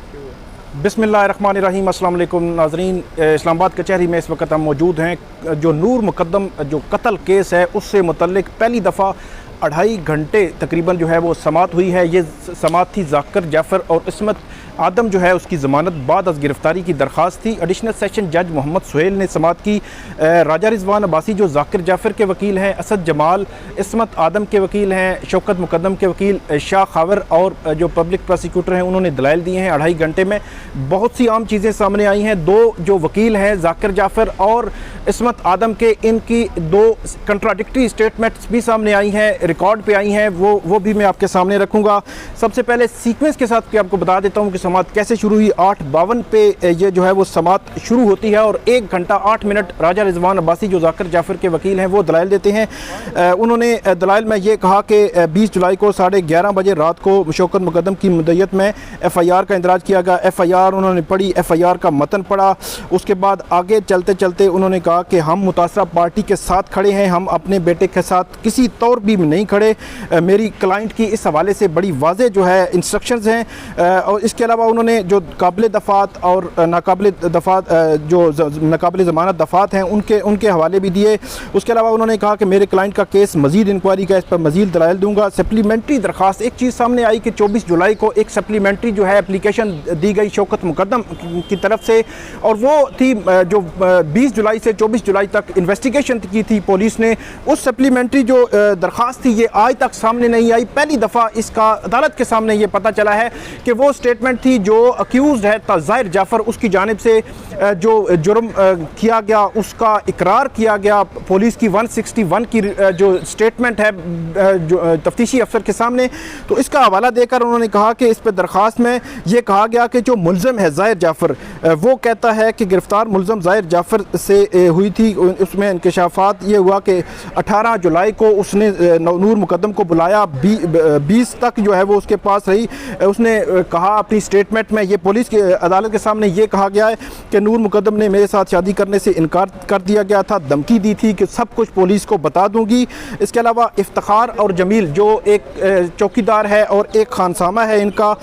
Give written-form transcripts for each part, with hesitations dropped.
बिस्मिल्लाहिर्रहमानिर्रहीम। अस्सलाम वालेकुम नाज़रीन। इस्लामाबाद कचहरी में इस वक्त हम मौजूद हैं। जो नूर मुकद्दम जो कत्ल केस है उससे मुतल्लिक पहली दफ़ा 2.5 घंटे तकरीबन जो है वो समाअत हुई है। ये समाअत थी ज़ाकिर जाफ़र और इस्मत आदम जो है उसकी ज़मानत बाद अज़ गिरफ़्तारी की दरख्वास्त थी। एडिशनल सेशन जज मोहम्मद सुहेल ने समाअत की। राजा रिजवान अब्बासी जो ज़ाकिर जाफ़र के वकील हैं, असद जमाल इस्मत आदम के वकील हैं, शौकत मुकद्दम के वकील शाह खावर और जो पब्लिक प्रोसिक्यूटर हैं उन्होंने दलाइल दिए हैं। 2.5 घंटे में बहुत सी आम चीज़ें सामने आई हैं। दो जो वकील हैं ज़ाकिर जाफ़र और इस्मत आदम के, इनकी 2 कंट्राडिक्टरी स्टेटमेंट्स भी सामने आई हैं, रिकॉर्ड पे आई हैं। वो भी मैं आपके सामने रखूँगा। सबसे पहले सीक्वेंस के साथ आपको बता देता हूँ कि समाअत कैसे शुरू हुई। 8:52 पे ये जो है वो समाअत शुरू होती है और 1 घंटा 8 मिनट राजा रिजवान अब्बासी जो ज़ाकिर जाफ़र के वकील हैं वो दलाइल देते हैं। उन्होंने दलाइल में ये कहा कि 20 जुलाई को 11:30 बजे रात को शौकत मुकद्दम की मुद्दत में FIR का इंदराज किया गया। FIR उन्होंने पढ़ी, FIR का मतन पढ़ा। उसके बाद आगे चलते चलते उन्होंने कहा कि हम मुतासरा पार्टी के साथ खड़े हैं, हम अपने बेटे के साथ किसी तौर भी नहीं खड़े। मेरी क्लाइंट की इस हवाले से बड़ी वाज़ेह जो है इंस्ट्रक्शंस हैं। और इसके अलावा उन्होंने जो काबिल दफ़ात और नाकाबिल दफ़ात जो नाकाबिल ज़मानत दफ़ात हैं उनके हवाले भी दिए। उसके अलावा उन्होंने कहा कि मेरे क्लाइंट का केस मज़ीद इंक्वायरी का, इस पर मज़ीद दलाइल दूंगा। सप्लीमेंट्री दरख्वास्त, एक चीज़ सामने आई कि 24 जुलाई को एक सप्लीमेंट्री जो है एप्लीकेशन दी गई शौकत मुकद्दम की तरफ से, और वो थी जो 20 जुलाई से 24 जुलाई तक इन्वेस्टिगेशन की थी पुलिस ने। उस सप्लीमेंट्री जो दरख्वास्त थी ये आज तक सामने नहीं आई। पहली दफ़ा इसका अदालत के सामने ये पता चला है कि वो स्टेटमेंट थी जो अक्यूज़ है ज़ाहिर जाफ़र, उसकी जानिब से जो जुर्म किया गया उसका इकरार किया गया। पुलिस की 161 की जो स्टेटमेंट है जो तफ्तीशी अफसर के सामने, तो इसका हवाला देकर उन्होंने कहा कि इस पर दरख्वास्त में ये कहा गया कि जो मुल्ज़म है ज़ाहिर जाफ़र, वो कहता है कि गिरफ़्तार मुल्ज़म ज़ाहिर जाफ़र से हुई थी। उसमें इंकशाफात ये हुआ कि 18 जुलाई को उसने नूर मुकद्दम को बुलाया, 20 तक जो है वो उसके पास रही। उसने कहा अपनी स्टेटमेंट में, ये पुलिस की अदालत के सामने ये कहा गया है कि नूर मुकद्दम ने मेरे साथ शादी करने से इनकार कर दिया गया था, धमकी दी थी कि सब कुछ पुलिस को बता दूंगी। इसके अलावा इफ्तिखार और जमील जो एक चौकीदार है और एक खानसामा है इनका,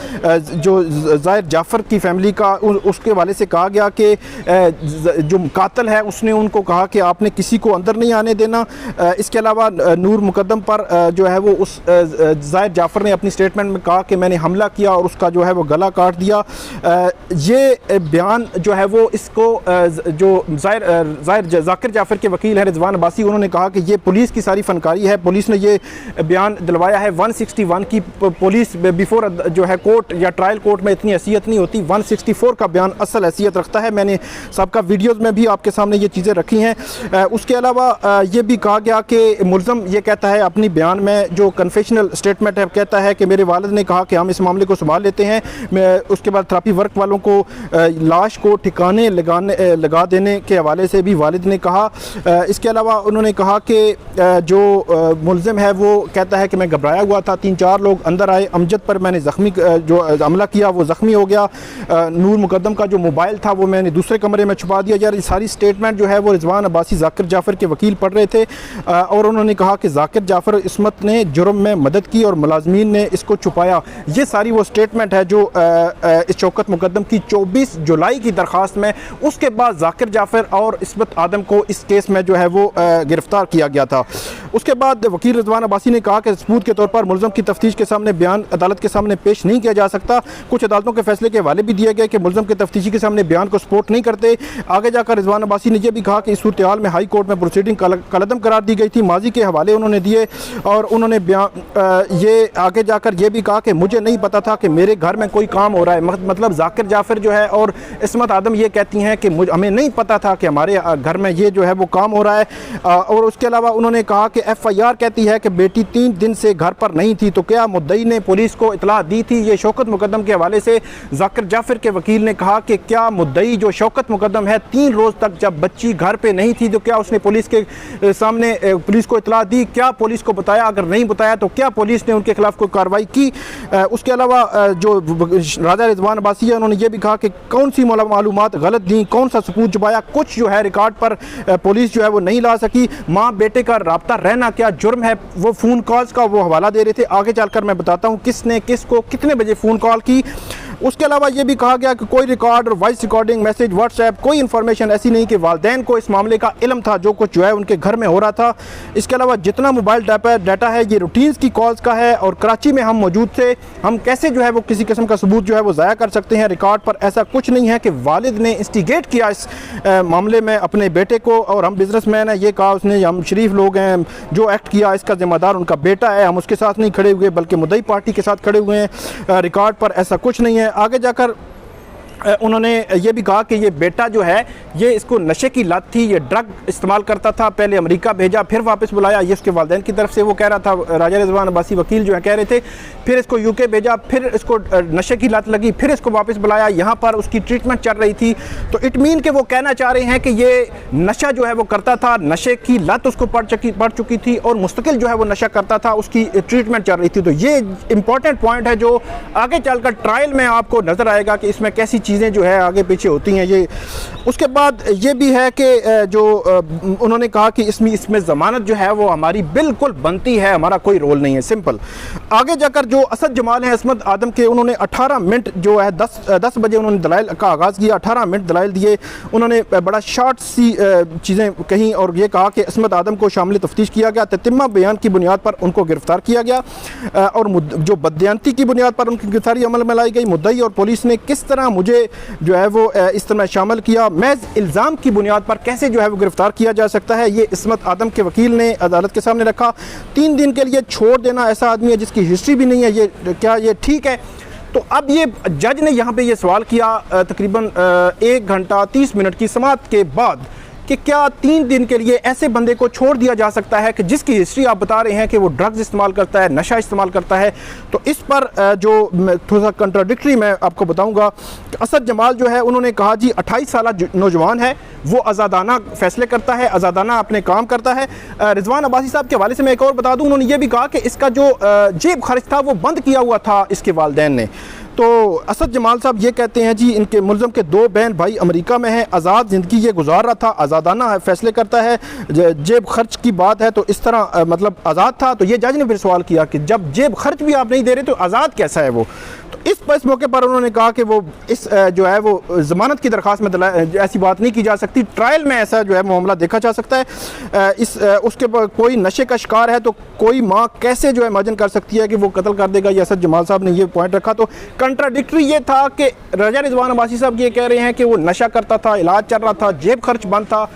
जो ज़ाहिर जाफ़र की फैमिली का, उसके वाले से कहा गया कि जो कातिल है उसने उनको कहा कि आपने किसी को अंदर नहीं आने देना। इसके अलावा नूर मुकद्दम पर जो है वो उस ज़ाहिर जाफ़र ने अपनी स्टेटमेंट में कहा कि मैंने हमला किया और उसका जो है वो गला काट दिया। ये बयान जो है वो इसको जो ज़ाकिर जाफ़र के वकील हैं रिजवान अब्बासी, उन्होंने कहा कि ये पुलिस की सारी फनकारी है। पुलिस ने ये बयान दिलवाया है। 161 की पुलिस बिफोर जो है कोर्ट या ट्रायल कोर्ट में इतनी हैसियत नहीं होती, 164 का बयान असल हैसियत रखता है। मैंने सबका वीडियोज़ में भी आपके सामने ये चीज़ें रखी हैं। उसके अलावा ये भी कहा गया कि मुल्ज़म ये कहता है अपनी बयान में, जो कन्फेशनल स्टेटमेंट है, कहता है कि मेरे वालिद ने कहा कि हम इस मामले को संभाल लेते हैं। उसके बाद थेरेपी वर्क वालों को लाश को ठिकाने लगा देने के हवाले से भी वालिद ने कहा। इसके अलावा उन्होंने कहा कि जो मुल्ज़िम है वो कहता है कि मैं घबराया हुआ था, 3-4 लोग अंदर आए, अमजद पर मैंने ज़ख्मी जो हमला किया वो ज़ख्मी हो गया। नूर मुकद्दम का जो मोबाइल था वो मैंने दूसरे कमरे में छुपा दिया। यार ये सारी स्टेटमेंट जो है वो रिजवान अब्बासी ज़ाकिर जाफ़र के वकील पढ़ रहे थे और उन्होंने कहा कि ज़ाकिर जाफ़र इस्मत ने जुर्म में मदद की और मुलाज़मीन ने इसको छुपाया। ये सारी वो स्टेटमेंट है जो इस शौकत मुकद्दम की 24 जुलाई की दरख्वास्त में, उसके बाद ज़ाकिर जाफ़र और इस्मत आदम को इस केस में जो है वो गिरफ़्तार किया गया था। उसके बाद वकील रिजवान अब्बासी ने कहा कि सबूत के तौर पर मुल्ज़म की तफ्तीश के सामने बयान अदालत के सामने पेश नहीं किया जा सकता। कुछ अदालतों के फैसले के हवाले भी दिए गए कि मुल्ज़म के तफ्तीशी के सामने बयान को सपोर्ट नहीं करते। आगे जाकर रिजवान अब्बासी ने यह भी कहा कि इस सूरत हाल में हाई कोर्ट में प्रोसीडिंग कलअदम करार दी गई थी। माजी के हवाले उन्होंने दिए और उन्होंने ये आगे जाकर यह भी कहा कि मुझे नहीं पता था कि मेरे घर में कोई काम हो रहा है। मतलब ज़ाकिर जाफ़र जो है और इस्मत आदम ये कहती हैं कि हमें नहीं पता था कि हमारे घर में ये जो है वो काम हो रहा है। और उसके अलावा उन्होंने कहा कि FIR कहती है कि बेटी 3 दिन से घर पर नहीं थी, तो क्या मुद्दई ने पुलिस को इतला दी थी। ये शौकत मुकद्दम के हवाले से ज़ाकिर जाफ़र के वकील ने कहा कि क्या मुद्दई जो शौकत मुकद्दम है 3 रोज़ तक जब बच्ची घर पे नहीं थी तो क्या उसने पुलिस के सामने पुलिस को इतला दी, क्या पुलिस को बताया, अगर नहीं बताया तो क्या पुलिस ने उनके खिलाफ कोई कार्रवाई की। उसके अलावा जो राजा रिजवान अब्बासी है उन्होंने ये भी कहा कि कौन सी मालूमात गलत दी, कौन सा सबूत छुपाया, कुछ जो है रिकॉर्ड पर पुलिस जो है वो नहीं ला सकी। माँ बेटे का राब्ता रहना क्या जुर्म है, वो फ़ोन कॉल्स का वो हवाला दे रहे थे। आगे चलकर मैं बताता हूँ किसने किसको कितने बजे फ़ोन कॉल की। उसके अलावा ये भी कहा गया कि कोई रिकॉर्ड और वॉइस रिकॉर्डिंग, मैसेज, व्हाट्सएप, कोई इन्फॉर्मेशन ऐसी नहीं कि वालिदैन को इस मामले का इल्म था जो कुछ जो है उनके घर में हो रहा था। इसके अलावा जितना मोबाइल डाटा है ये रूटीन्स की कॉल्स का है और कराची में हम मौजूद थे, हम कैसे जो है वो किसी किस्म का सबूत जो है वो ज़ाया कर सकते हैं। रिकॉर्ड पर ऐसा कुछ नहीं है कि वालिद ने इंस्टिगेट किया इस मामले में अपने बेटे को, और हम बिजनेसमैन हैं ये कहा उसने, हम शरीफ लोग हैं, जो एक्ट किया इसका जिम्मेदार उनका बेटा है, हम उसके साथ नहीं खड़े हुए बल्कि मुद्दई पार्टी के साथ खड़े हुए हैं। रिकॉर्ड पर ऐसा कुछ नहीं है। आगे जाकर उन्होंने ये भी कहा कि ये बेटा जो है ये इसको नशे की लत थी, ये ड्रग इस्तेमाल करता था, पहले अमेरिका भेजा फिर वापस बुलाया, ये उसके वालिदैन की तरफ से वो कह रहा था, राजा रिजवान अब्बासी वकील जो है कह रहे थे, फिर इसको यूके भेजा, फिर इसको नशे की लत लगी, फिर इसको वापस बुलाया, यहाँ पर उसकी ट्रीटमेंट चल रही थी। तो इट मीन कि वो कहना चाह रहे हैं कि ये नशा जो है वो करता था, नशे की लत उसको पड़ चुकी थी और मुस्तकिल जो है वो नशा करता था, उसकी ट्रीटमेंट चल रही थी। तो ये इंपॉर्टेंट पॉइंट है जो आगे चलकर ट्रायल में आपको नज़र आएगा कि इसमें कैसी चीज़ें जो है आगे पीछे होती हैं। ये उसके बाद ये भी है कि जो उन्होंने कहा कि इसमें ज़मानत जो है वो हमारी बिल्कुल बनती है, हमारा कोई रोल नहीं है, सिंपल। आगे जाकर जो असद जमाल हैं असमत आदम के, उन्होंने 18 मिनट जो है 10 बजे उन्होंने दलाइल का आगाज़ किया, 18 मिनट दलाइल दिए, उन्होंने बड़ा शॉर्ट सी चीज़ें कहीं और ये कहा कि असमत आदम को शामिल तफ्तीश किया गया, ततिम्मा बयान की बुनियाद पर उनको गिरफ्तार किया गया और जो बदयांती की बुनियाद पर उनकी गिरफ्तारी अमल में लाई गई। मुद्दई और पुलिस ने किस तरह मुझे जो है वो इस तरह शामिल किया, महज इल्ज़ाम की बुनियाद पर कैसे जो है वो गिरफ्तार किया जा सकता है, ये असमत आदम के वकील ने अदालत के सामने रखा। 3 दिन के लिए छोड़ देना ऐसा आदमी है जिसकी हिस्ट्री भी नहीं है, ये क्या ये ठीक है? तो अब ये जज ने यहाँ पे ये सवाल किया तकरीबन 1 घंटा 30 मिनट की समाअत के बाद कि क्या 3 दिन के लिए ऐसे बंदे को छोड़ दिया जा सकता है कि जिसकी हिस्ट्री आप बता रहे हैं कि वो ड्रग्स इस्तेमाल करता है, नशा इस्तेमाल करता है। तो इस पर जो थोड़ा सा कंट्राडिक्टरी मैं आपको बताऊंगा। असद जमाल जो है उन्होंने कहा जी 28 साल नौजवान है, वो आज़ादाना फैसले करता है, आज़ादाना अपने काम करता है। रिजवान अब्बासी साहब के हवाले से मैं एक और बता दूँ, उन्होंने ये भी कहा कि इसका जो जेब खर्च था वो बंद किया हुआ था इसके वालिदैन ने। तो असद जमाल साहब ये कहते हैं जी इनके मुलज़म के 2 बहन भाई अमेरिका में हैं, आज़ाद ज़िंदगी ये गुजार रहा था, आज़ादाना फैसले करता है, जेब खर्च की बात है तो इस तरह मतलब आज़ाद था। तो ये जज ने फिर सवाल किया कि जब जेब खर्च भी आप नहीं दे रहे तो आज़ाद कैसा है वो? तो इस मौके पर उन्होंने कहा कि वो इस जो है वो ज़मानत की दरख्वास्त में ऐसी बात नहीं की जा सकती, ट्रायल में ऐसा जो है मामला देखा जा सकता है। उसके बाद कोई नशे का शिकार है तो कोई माँ कैसे जो है इमेजिन कर सकती है कि वो कत्ल कर देगा, ये असद जमाल साहब ने ये पॉइंट रखा। तो कंट्राडिक्टरी ये था कि राजा रिजवान अब्बासी साहब ये कह रहे हैं कि वो नशा करता था, इलाज चल रहा था, जेब खर्च बंद था।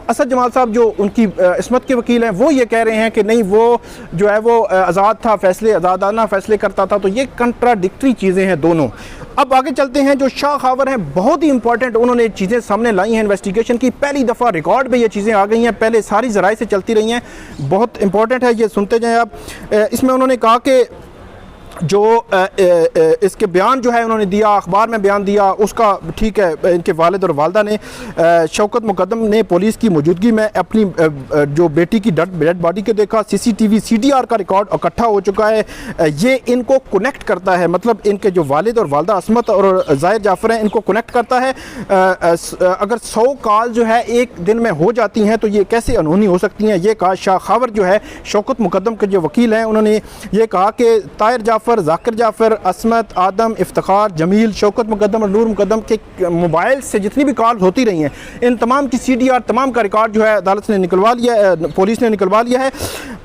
असद जमाल साहब जो उनकी इसमत के वकील हैं वो ये कह रहे हैं कि नहीं वो जो है वो आज़ाद था, आज़ादाना फैसले करता था। तो ये कंट्राडिक्टरी चीज़ें हैं दोनों। अब आगे चलते हैं, जो शाह खावर हैं बहुत ही इंपॉर्टेंट उन्होंने चीज़ें सामने लाई हैं इन्वेस्टिगेशन की, पहली दफ़ा रिकॉर्ड में ये चीज़ें आ गई हैं, पहले सारी ज़राए से चलती रही हैं, बहुत इंपॉर्टेंट है, ये सुनते जाएँ आप। इसमें उन्होंने कहा कि जो इसके बयान जो है उन्होंने दिया, अखबार में बयान दिया उसका ठीक है, इनके वालिद और वालदा ने शौकत मुकद्दम ने पुलिस की मौजूदगी में अपनी जो बेटी की डेड बॉडी को देखा, CCTV CDR का रिकॉर्ड इकट्ठा हो चुका है, ये इनको कनेक्ट करता है, मतलब इनके जो वालिद और वालदा असमत और ज़ाहिर जाफ़र हैं इनको कनेक्ट करता है। अगर 100 कॉल जो है एक दिन में हो जाती हैं तो ये कैसे अनहोनी हो सकती हैं, ये कहा शाह खावर जो है शौकत मुकद्दम के जो वकील हैं उन्होंने ये कहा कि ताहिर जाफ़र, ज़ाकिर जाफ़र, असमत आदम, इफ्तिखार, जमील, शौकत मुकद्दम और नूर मुकद्दम के मोबाइल से जितनी भी कॉल्स होती रही हैं इन तमाम की CDR तमाम का रिकॉर्ड जो है अदालत ने निकलवा लिया है, पुलिस ने निकलवा लिया है।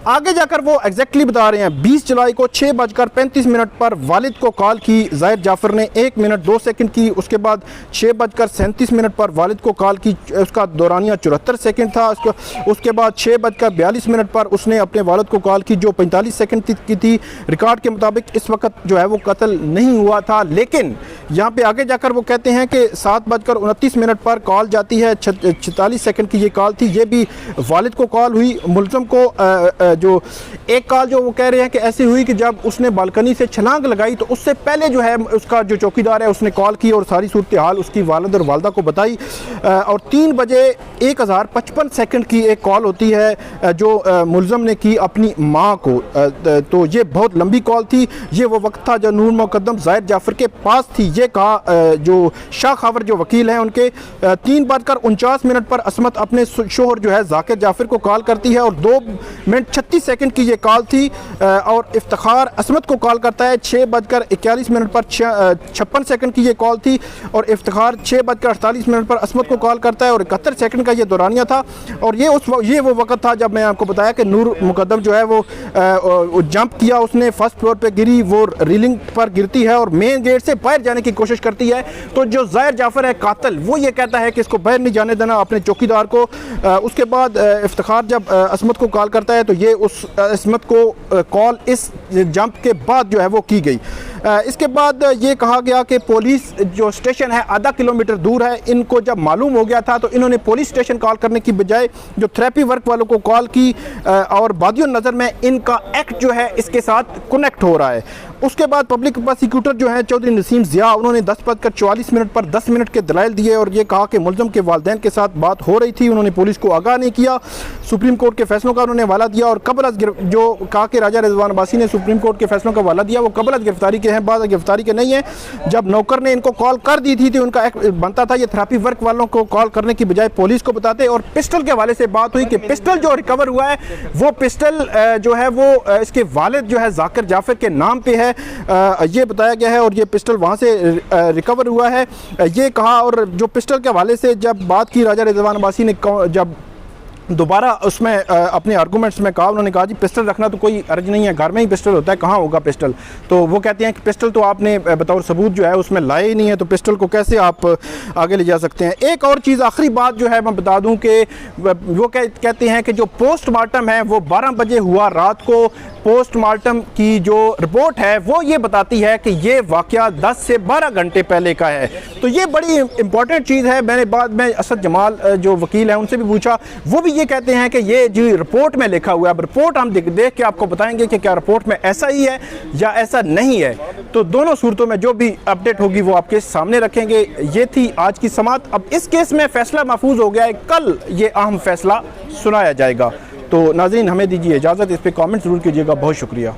आगे जाकर वो एग्जैक्टली बता रहे हैं 20 जुलाई को 6:35 पर वालिद को कॉल की ज़ाहिर जाफ़र ने 1 मिनट 2 सेकंड की, उसके बाद 6:37 पर वालिद को कॉल की, उसका दौरानिया 74 सेकंड था, उसके बाद 6:42 पर उसने अपने वालिद को कॉल की जो 45 सेकंड की थी। रिकॉर्ड के मुताबिक इस वक्त जो है वो कत्ल नहीं हुआ था, लेकिन यहाँ पे आगे जाकर वो कहते हैं कि 7:29 पर कॉल जाती है, 46 सेकंड की ये कॉल थी, ये भी वालिद को कॉल हुई। मुलज़म को जो एक कॉल जो वो कह रहे हैं कि ऐसी हुई कि जब उसने बालकनी से छलांग लगाई तो उससे पहले जो है उसका जो चौकीदार है उसने कॉल की और सारी सूरत हाल उसकी वालिद और वालदा को बताई। और 3 बजे 1055 की एक कॉल होती है जो मुलज़म ने की अपनी माँ को, तो ये बहुत लंबी कॉल थी, ये वो वक्त था जब नूर मुकद्दम ज़ाहिर जाफ़र के पास थी, ये कहा जो शाह खावर जो वकील हैं उनके 3:49 पर असमत अपने शोहर जो है जाकिर जाफिर को कॉल करती है और 2:36 की ये कॉल थी और इफ्तिखार असमत को कॉल करता है 6:41 पर 56 की ये कॉल थी और इफ्तिखार 6:48 पर असमत को कॉल करता है और 71 सेकंड का ये दौरानिया था। और ये वो वक्त था जब मैं आपको बताया कि नूर मुकद्दम जो है वो जंप किया, उसने फर्स्ट फ्लोर पे गिरी, वो रेलिंग पर गिरती है और मेन गेट से बाहर जाने की कोशिश करती है। तो जो ज़ाहिर जाफर है कातिल, वो ये कहता है कि इसको बाहर नहीं जाने देना अपने चौकीदार को। उसके बाद इफ्तिखार जब असमत को कॉल करता है तो ये उस असमत को कॉल इस जंप के बाद जो है वो की गई। इसके बाद ये कहा गया कि पुलिस जो स्टेशन है आधा किलोमीटर दूर है, इनको जब मालूम हो गया था तो इन्होंने पुलिस स्टेशन कॉल करने की बजाय जो थेरेपी वर्क वालों को कॉल की और बादियों नज़र में इनका एक्ट जो है इसके साथ कनेक्ट हो रहा है। उसके बाद पब्लिक प्रोसिक्यूटर जो है चौधरी नसीम ज़िया, उन्होंने 10:44 पर 10 मिनट के दलाइल दिए और ये कहा कि मुलज़म के वालिदैन के साथ बात हो रही थी, उन्होंने पुलिस को आगाह नहीं किया। सुप्रीम कोर्ट के फैसलों का उन्होंने हवाला दिया और कबल जो कहा कि राजा रिजवान अब्बासी ने सुप्रीम कोर्ट के फैसलों का हवाला दिया वो कबल गिरफ्तारी के हैं, बाद गिरफ्तारी के नहीं है। जब नौकर ने इनको कॉल कर दी थी तो उनका एक्ट बनता था ये थेरेपी वर्क वालों को कॉल करने की बजाय पुलिस को बताते। और पिस्टल के हवाले से बात हुई कि पिस्टल जो रिकवर हुआ है वो पिस्टल जो है वो इसके वालिद जो है जाकिर जाफिर के नाम पे है, ये बताया गया है और ये पिस्टल वहाँ से रिकवर हुआ है ये कहा। और जो पिस्टल के हवाले से जब बात की राजा रिजवान अब्बासी ने जब दोबारा उसमें अपने आर्गूमेंट्स में कहा, उन्होंने कहा जी पिस्टल रखना तो कोई अर्ज नहीं है, घर में ही पिस्टल होता है, कहाँ होगा पिस्टल। तो वो कहते हैं कि पिस्टल तो आपने बतौर सबूत जो है उसमें लाए ही नहीं है, तो पिस्टल को कैसे आप आगे ले जा सकते हैं। एक और चीज़ आखिरी बात जो है मैं बता दूं कि वो कहते हैं कि जो पोस्टमार्टम है वो 12 बजे हुआ रात को। पोस्टमार्टम की जो रिपोर्ट है वो ये बताती है कि ये वाक़या 10 से 12 घंटे पहले का है। तो ये बड़ी इंपॉर्टेंट चीज़ है। मैंने बाद में असद जमाल जो वकील हैं उनसे भी पूछा, वो भी ये कहते हैं कि ये जो रिपोर्ट में लिखा हुआ है, अब रिपोर्ट हम देख के आपको बताएंगे कि क्या रिपोर्ट में ऐसा ही है या ऐसा नहीं है। तो दोनों सूरतों में जो भी अपडेट होगी वो आपके सामने रखेंगे। ये थी आज की समाअत। अब इस केस में फैसला महफूज हो गया है, कल ये अहम फैसला सुनाया जाएगा। तो नाज़रीन हमें दीजिए इजाज़त, इस पर कमेंट ज़रूर कीजिएगा। बहुत शुक्रिया।